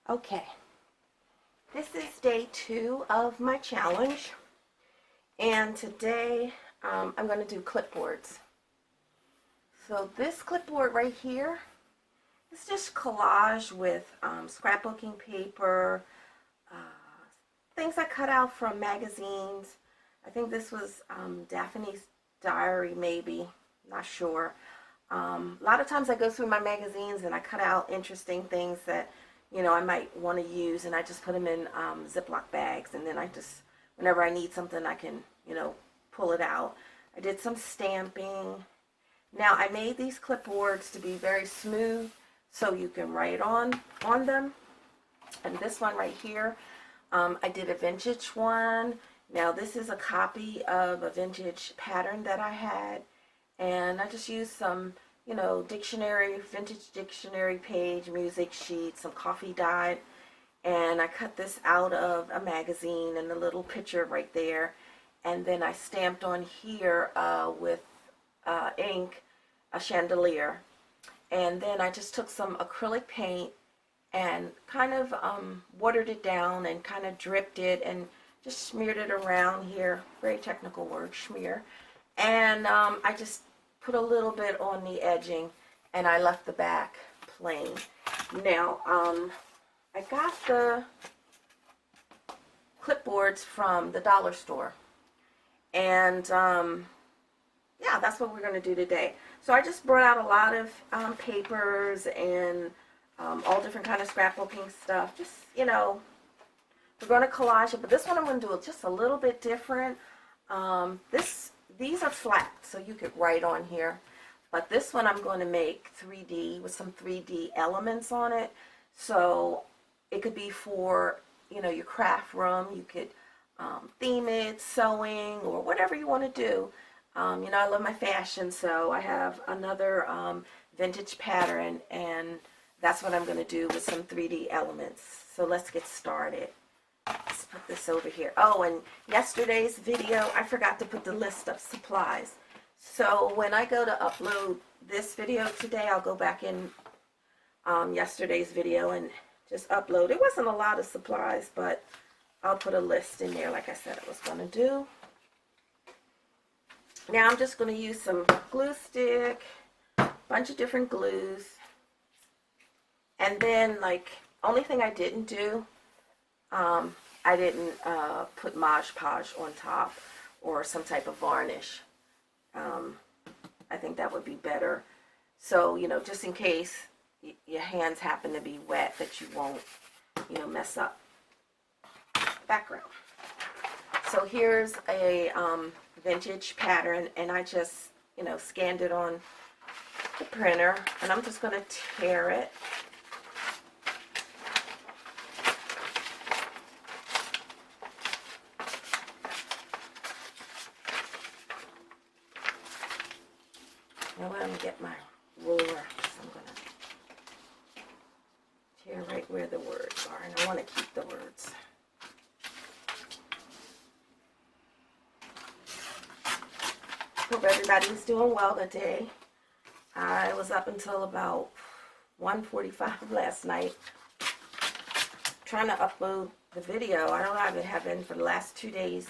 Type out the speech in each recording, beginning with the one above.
Okay, this is day 2 of my challenge, and today I'm going to do clipboards. So this clipboard right here is just collage with scrapbooking paper, uh, things I cut out from magazines. I think this was Daphne's Diary, maybe, not sure. A lot of times I go through my magazines and I cut out interesting things that I might want to use, and I just put them in Ziploc bags, and then I just, whenever I need something, I can, pull it out. I did some stamping. Now, I made these clipboards to be very smooth so you can write on them. And this one right here, I did a vintage one. Now, this is a copy of a vintage pattern that I had, and I just used some dictionary, vintage dictionary page, music sheet, some coffee dyed, and I cut this out of a magazine and the little picture right there, and then I stamped on here with ink a chandelier, and then I just took some acrylic paint and kind of watered it down and kind of dripped it and just smeared it around here, very technical word, smear, and I just put a little bit on the edging, and I left the back plain. Now, I got the clipboards from the dollar store, and yeah, that's what we're going to do today. So I just brought out a lot of papers and all different kind of scrapbooking stuff. Just, we're going to collage it, but this one I'm going to do it just a little bit different. These are flat, so you could write on here. But this one I'm going to make 3D with some 3D elements on it. So it could be for, your craft room. You could theme it, sewing, or whatever you want to do. I love my fashion, so I have another vintage pattern, and that's what I'm going to do with some 3D elements. So let's get started. Let's put this over here. Oh, and yesterday's video, I forgot to put the list of supplies. So when I go to upload this video today, I'll go back in yesterday's video and just upload. It wasn't a lot of supplies, but I'll put a list in there like I said I was going to do. Now I'm just going to use some glue stick, a bunch of different glues, and then only thing I didn't do, I didn't put Mod Podge on top or some type of varnish. I think that would be better. So, just in case your hands happen to be wet, that you won't, mess up the background. So here's a vintage pattern, and I just, scanned it on the printer, and I'm just going to tear it. Now let me get my ruler, so I'm going to tear right where the words are, and I want to keep the words. Hope everybody's doing well today. I was up until about 1:45 last night trying to upload the video. I don't have been for the last 2 days.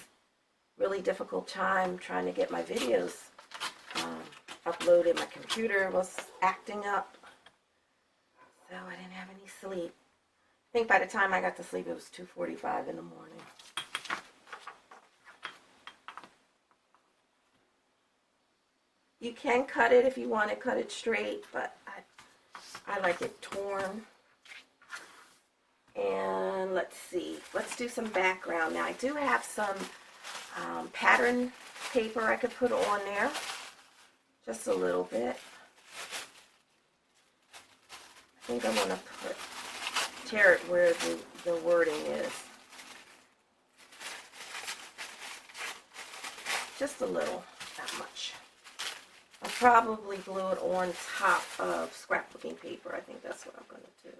Really difficult time trying to get my videos uploaded. My computer was acting up, so I didn't have any sleep. I think by the time I got to sleep, it was 2:45 in the morning. You can cut it if you want to cut it straight, but I like it torn. And let's see, let's do some background. Now I do have some pattern paper I could put on there. Just a little bit. I think I want to tear it where the wording is. Just a little, not much. I'll probably glue it on top of scrapbooking paper. I think that's what I'm going to do.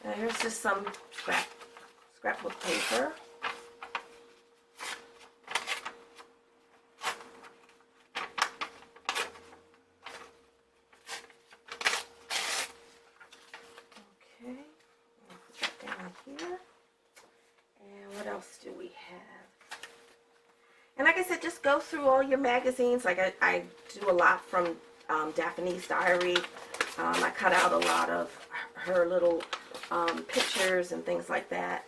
Now here's just some scrapbook paper. else do we have? And like I said, just go through all your magazines. Like I do a lot from Daphne's Diary. I cut out a lot of her little pictures and things like that.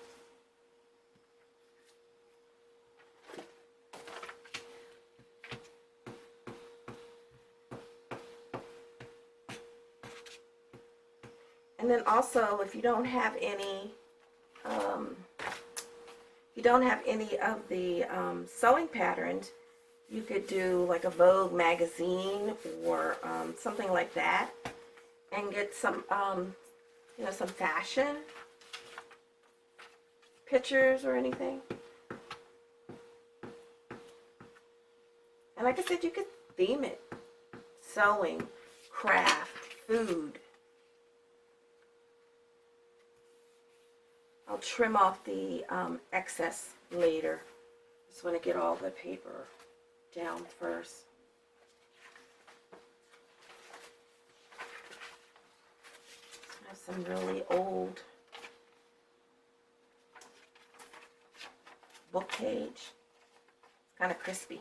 And then also, if you don't have any of the sewing patterns, you could do like a Vogue magazine or something like that, and get some some fashion pictures or anything. And like I said, you could theme it: sewing, craft, food. I'll trim off the excess later. Just want to get all the paper down first. I have some really old book page. It's kind of crispy.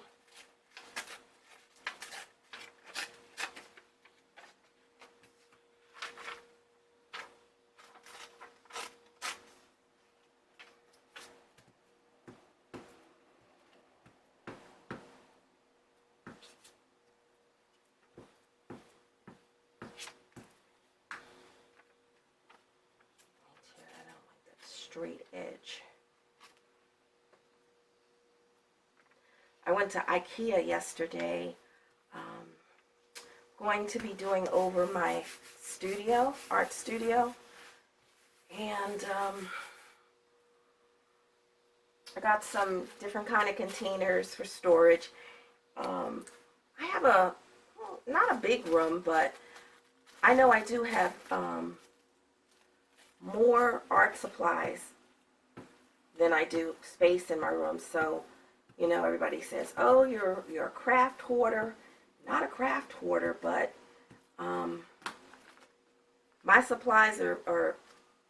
Straight edge. I went to IKEA yesterday. Going to be doing over my studio, art studio, and I got some different kind of containers for storage. I have not a big room, but I know I do have more art supplies than I do space in my room. So, everybody says, "Oh, you're a craft hoarder." Not a craft hoarder, but my supplies are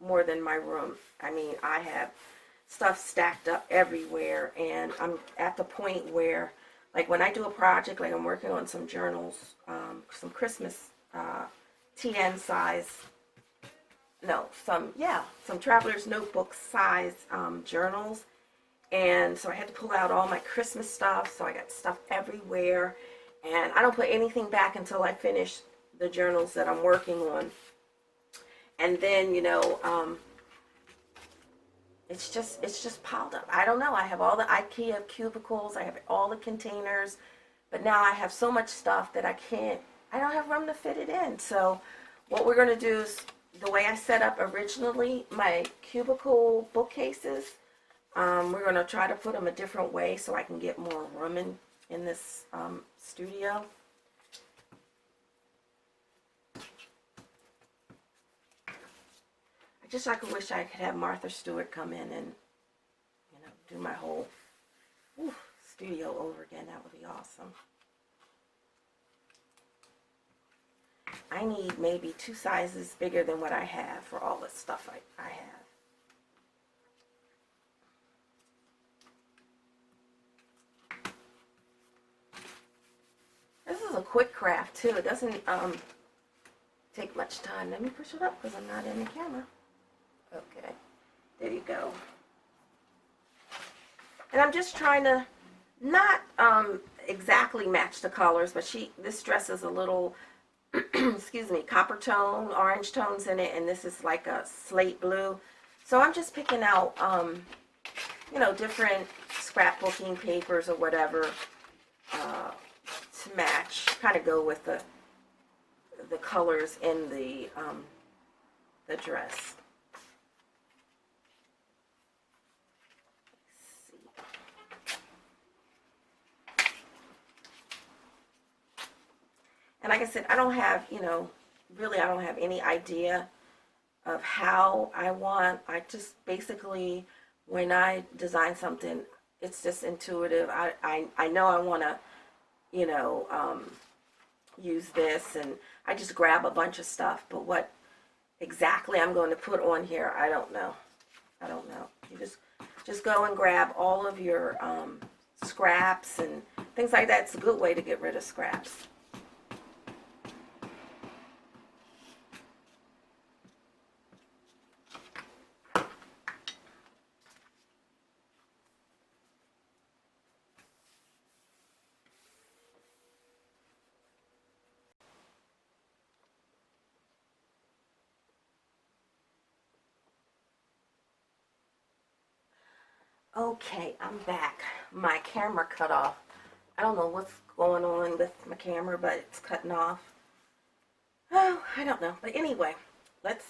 more than my room. I mean, I have stuff stacked up everywhere, and I'm at the point where, like, when I do a project, like I'm working on some journals, some Christmas TN size. No, some traveler's notebook size journals, and so I had to pull out all my Christmas stuff. So I got stuff everywhere, and I don't put anything back until I finish the journals that I'm working on. And then it's just piled up. I don't know. I have all the IKEA cubicles. I have all the containers, but now I have so much stuff that I don't have room to fit it in. So what we're gonna do is, the way I set up originally my cubicle bookcases, we're going to try to put them a different way so I can get more room in this studio. I wish I could have Martha Stewart come in and do my whole studio over again. That would be awesome. I need maybe 2 sizes bigger than what I have for all the stuff I have. This is a quick craft too. It doesn't take much time. Let me push it up because I'm not in the camera. Okay, there you go. And I'm just trying to not exactly match the colors, but this dress is a little excuse me, copper tone, orange tones in it, and this is like a slate blue. So I'm just picking out, different scrapbooking papers or whatever to match, kind of go with the colors in the dress. And like I said, I don't have, really I don't have any idea of how I want. I just basically, when I design something, it's just intuitive. I know I want to, use this, and I just grab a bunch of stuff. But what exactly I'm going to put on here, I don't know. You just just go and grab all of your scraps and things like that. It's a good way to get rid of scraps. Okay, I'm back. My camera cut off. I don't know what's going on with my camera, but it's cutting off. Oh, I don't know. But anyway, let's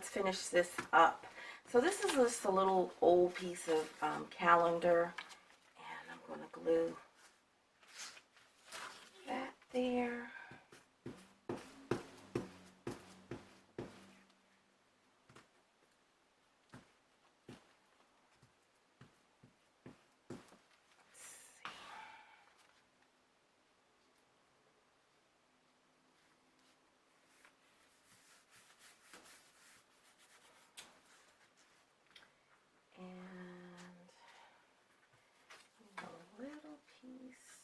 finish this up. So this is just a little old piece of calendar, and I'm going to glue that there. Little piece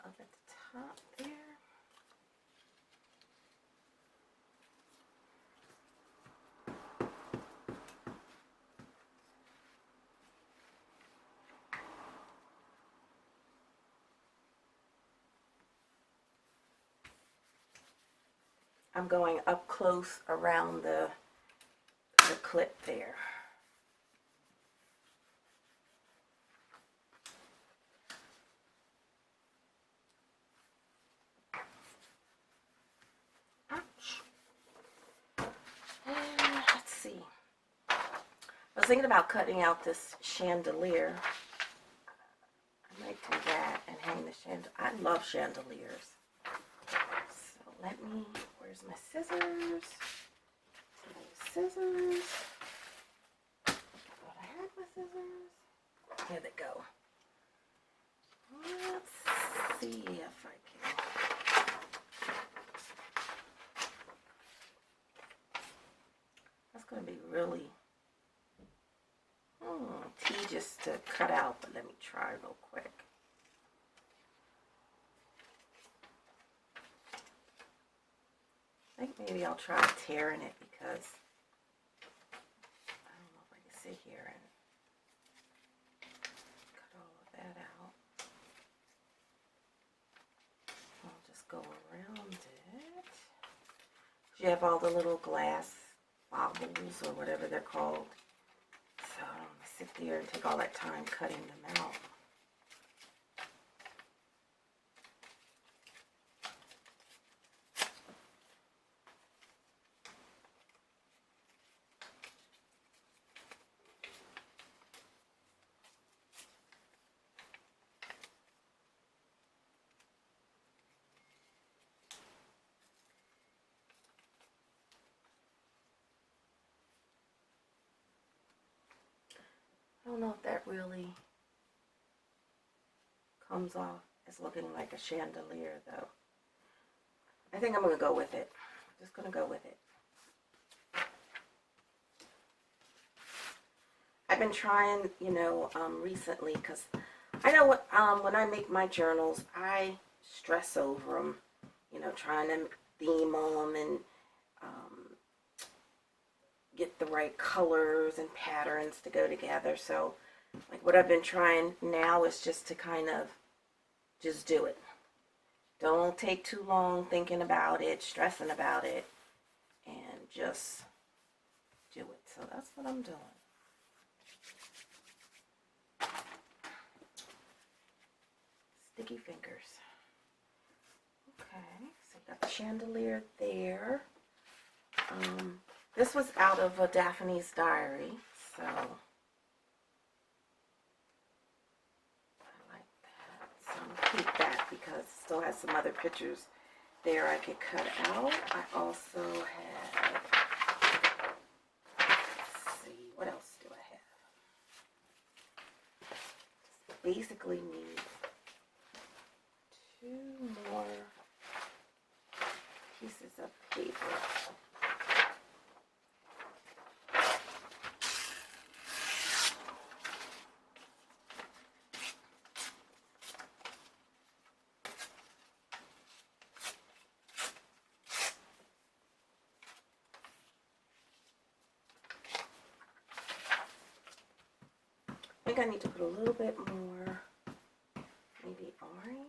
up at the top there. I'm going up close around the clip there. Let's see. I was thinking about cutting out this chandelier. I might do that and hang the chandelier. I love chandeliers. So let me, where's my scissors? Scissors. I thought I had my scissors. Here they go. Let's see if I can. That's going to be really tedious to cut out, but let me try real quick. I think maybe I'll try tearing it because I don't know if I can sit here and cut all of that out. I'll just go around it. You have all the little glass bobbles or whatever they're called. So I don't want to sit there and take all that time cutting them out. I don't know if that really comes off as looking like a chandelier though. I think I'm going to go with it. I'm just going to go with it. I've been trying, recently because I know what when I make my journals, I stress over them, trying to theme them and get the right colors and patterns to go together. So like what I've been trying now is just to kind of just do it. Don't take too long thinking about it, stressing about it, and just do it. So that's what I'm doing. Sticky fingers. Okay, so you got the chandelier there. This was out of a Daphne's Diary, so I like that. So I'm going to keep that because it still has some other pictures there I could cut out. I also have, let's see, what else do I have? Just basically need 2 more pieces of paper. think I need to put a little bit more, maybe orange.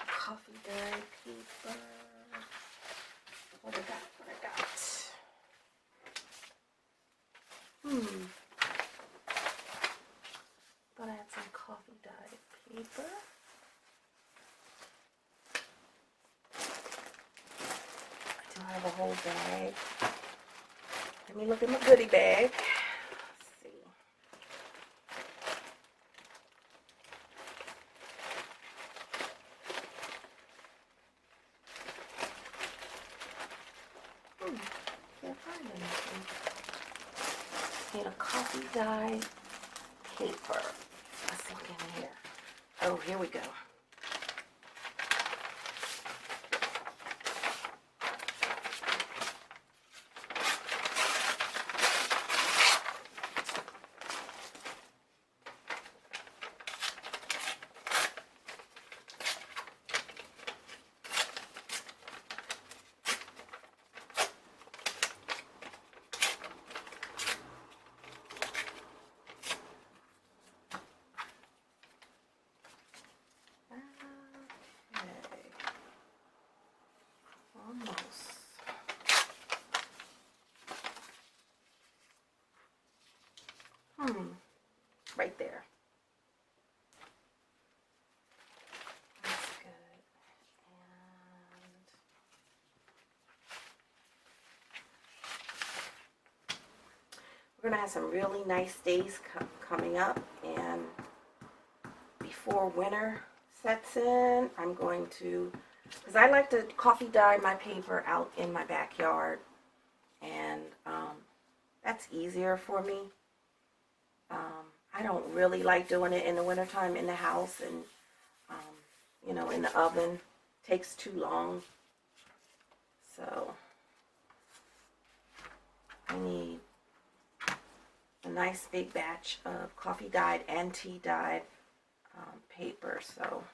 Coffee dye paper. What I got? Thought I had some coffee dye paper. I do have a whole bag. Let me look in my goodie bag. Let's see. Can't find anything. Need a coffee dye paper. Let's look in here. Oh, here we go. Right there. That's good. And we're going to have some really nice days coming up, and before winter sets in, I'm going to, because I like to coffee dye my paper out in my backyard, and that's easier for me. I don't really like doing it in the wintertime in the house, and you know, in the oven. Takes too long. So I need a nice big batch of coffee dyed and tea dyed paper. So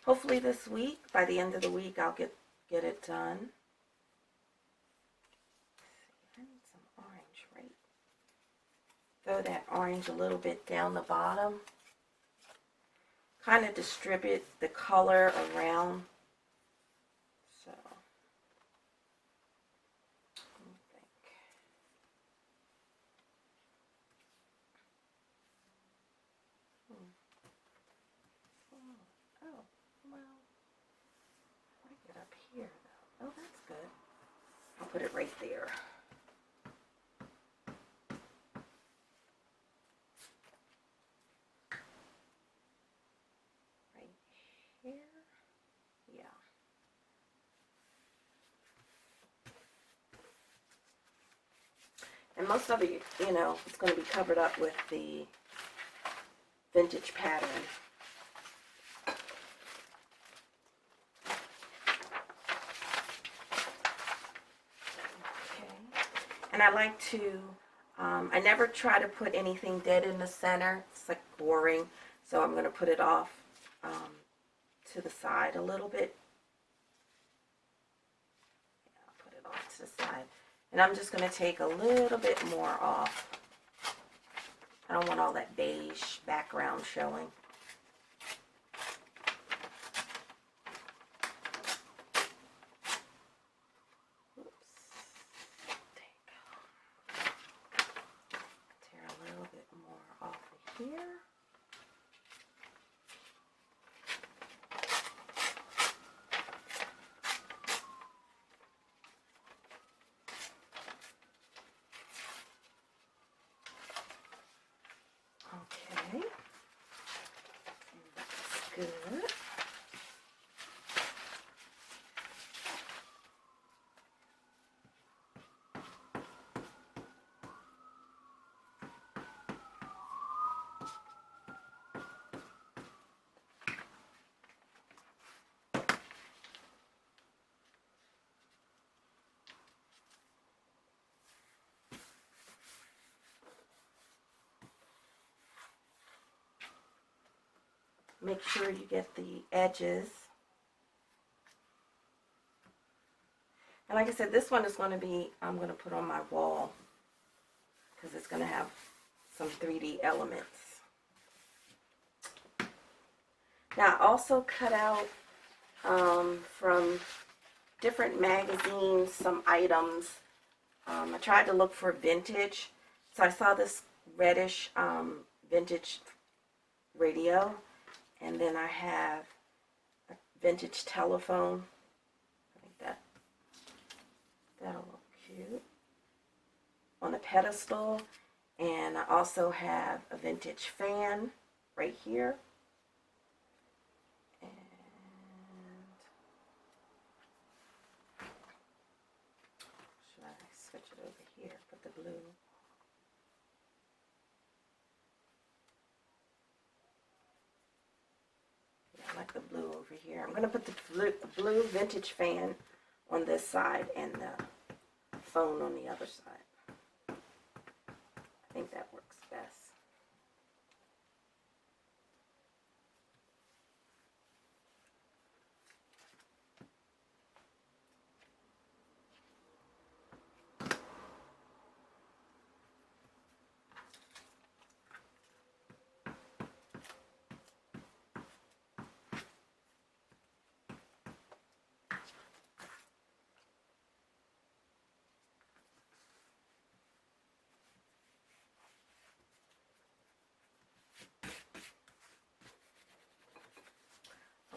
hopefully this week, by the end of the week, I'll get it done. I need some orange, right? Throw that orange a little bit down the bottom. Kind of distribute the color around. So, let me think. Oh, well, I get up here though. Oh, that's good. I'll put it right there. Here, yeah. And most of it, you know, it's going to be covered up with the vintage pattern. Okay. And I like to, I never try to put anything dead in the center. It's like boring. So I'm going to put it off to the side a little bit. Yeah, I'll put it off to the side. And I'm just going to take a little bit more off. I don't want all that beige background showing. Oops. Tear a little bit more off of here. Okay, that's good. make sure you get the edges. And like I said, this one is going to be, I'm going to put on my wall because it's going to have some 3D elements. Now I also cut out from different magazines some items. I tried to look for vintage. So I saw this reddish vintage radio, and then I have a vintage telephone. I think that'll look cute on a pedestal. And I also have a vintage fan right here. And should I switch it over here? Put the blue. I like the blue over here. I'm going to put the blue vintage fan on this side and the phone on the other side. I think that works best.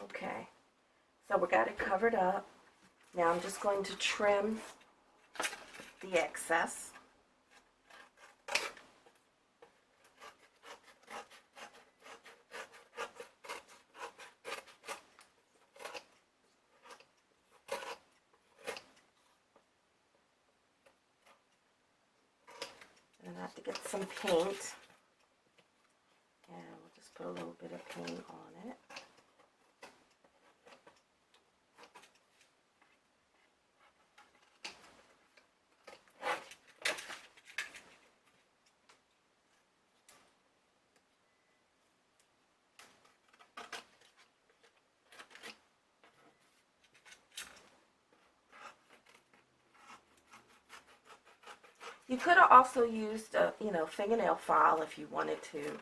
Okay, so we got it covered up. Now I'm just going to trim the excess. And I have to get some paint. And we'll just put a little bit of paint on it. You could have also used a, fingernail file if you wanted to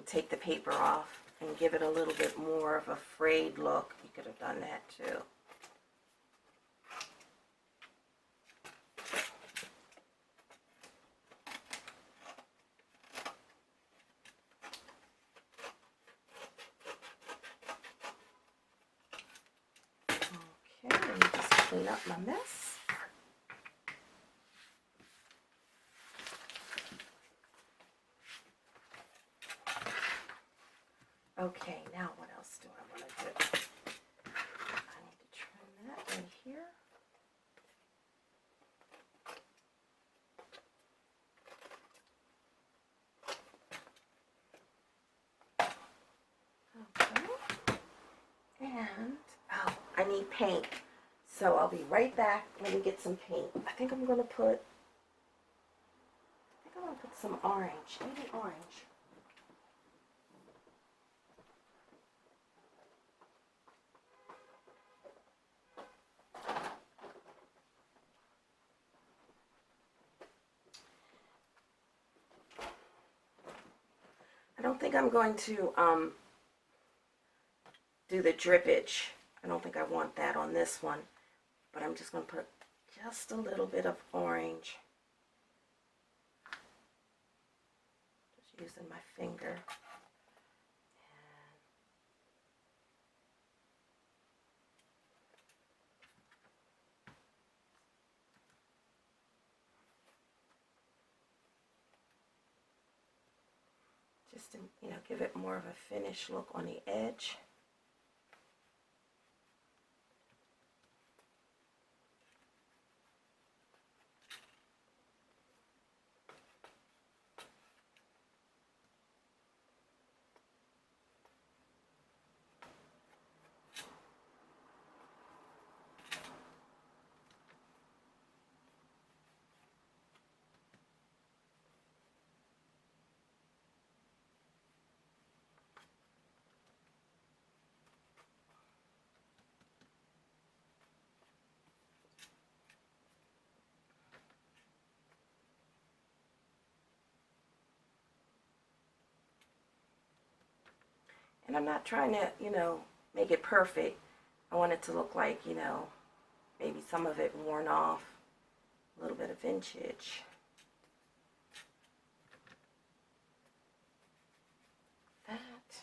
take the paper off and give it a little bit more of a frayed look. You could have done that too. Okay, let me just clean up my mess. Okay, now what else do I want to do? I need to trim that right here. Okay. And, I need paint. So I'll be right back. Let me get some paint. I think I'm going to put some orange. Maybe orange. I don't think I'm going to do the drippage. I don't think I want that on this one, but I'm just going to put just a little bit of orange. Just using my finger. Just to, give it more of a finished look on the edge. And I'm not trying to, make it perfect. I want it to look like, maybe some of it worn off, a little bit of vintage. Let's see.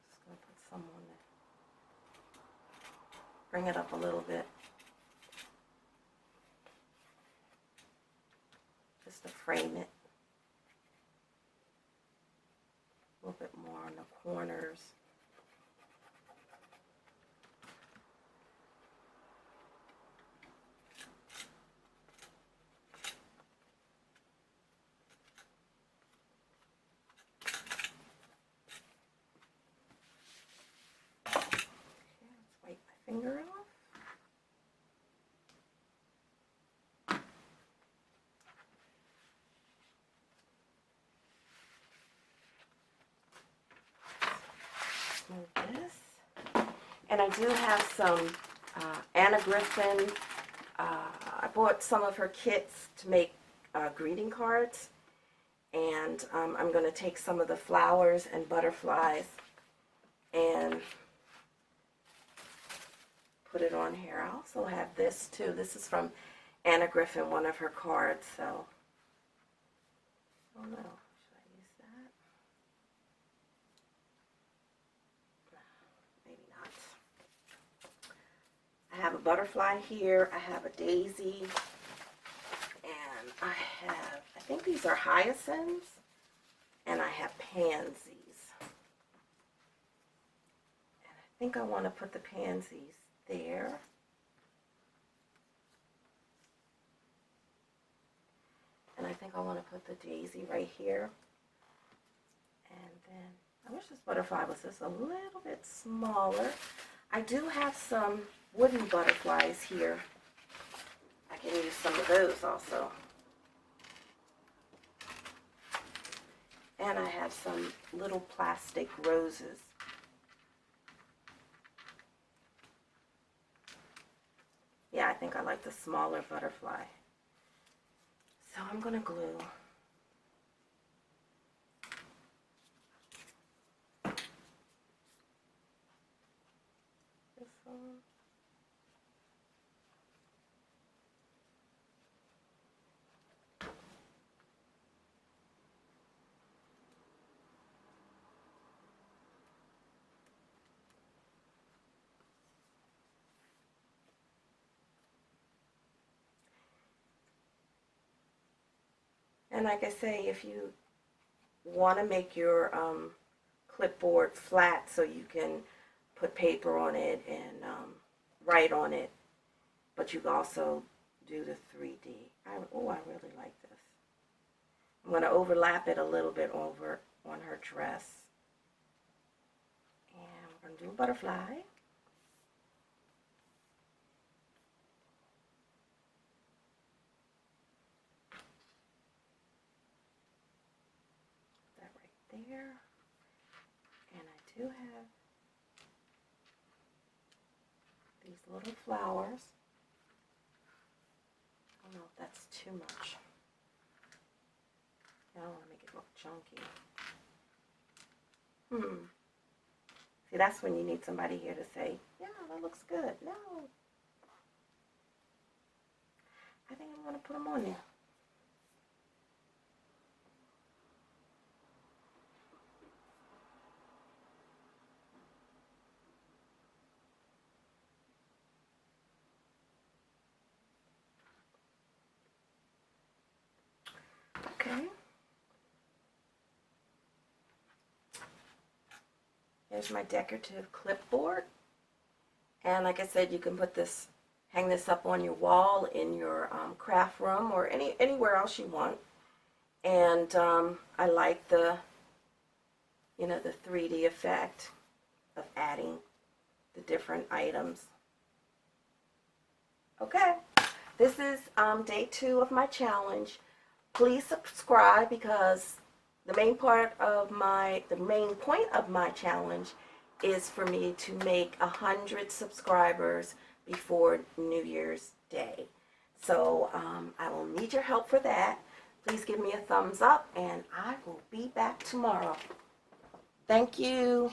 Just going to put some on there. Bring it up a little bit. Just to frame it. A little bit more on the corners. Finger off. Move this. And I do have some Anna Griffin. I bought some of her kits to make greeting cards. And I'm going to take some of the flowers and butterflies and put it on here. I also have this too. This is from Anna Griffin, one of her cards. So, I don't know. Should I use that? Maybe not. I have a butterfly here. I have a daisy. And I think these are hyacinths. And I have pansies. And I think I want to put the pansies there. And I think I want to put the daisy right here. And then, I wish this butterfly was just a little bit smaller. I do have some wooden butterflies here. I can use some of those also. And I have some little plastic roses. Yeah, I think I like the smaller butterfly. So I'm going to glue. This one. And like I say, if you want to make your clipboard flat so you can put paper on it and write on it, but you can also do the 3D. I really like this. I'm going to overlap it a little bit over on her dress. And we're going to do a butterfly. There, and I do have these little flowers. I don't know if that's too much. I don't want to make it look chunky. See, that's when you need somebody here to say, yeah, that looks good. No. I think I'm going to put them on there. Okay. Here's my decorative clipboard. And like I said, you can put this, hang this up on your wall in your craft room or anywhere else you want. And I like the, the 3D effect of adding the different items. Okay, this is day 2 of my challenge. Please subscribe because the main point of my challenge is for me to make 100 subscribers before New Year's Day. So I will need your help for that. Please give me a thumbs up, and I will be back tomorrow. Thank you.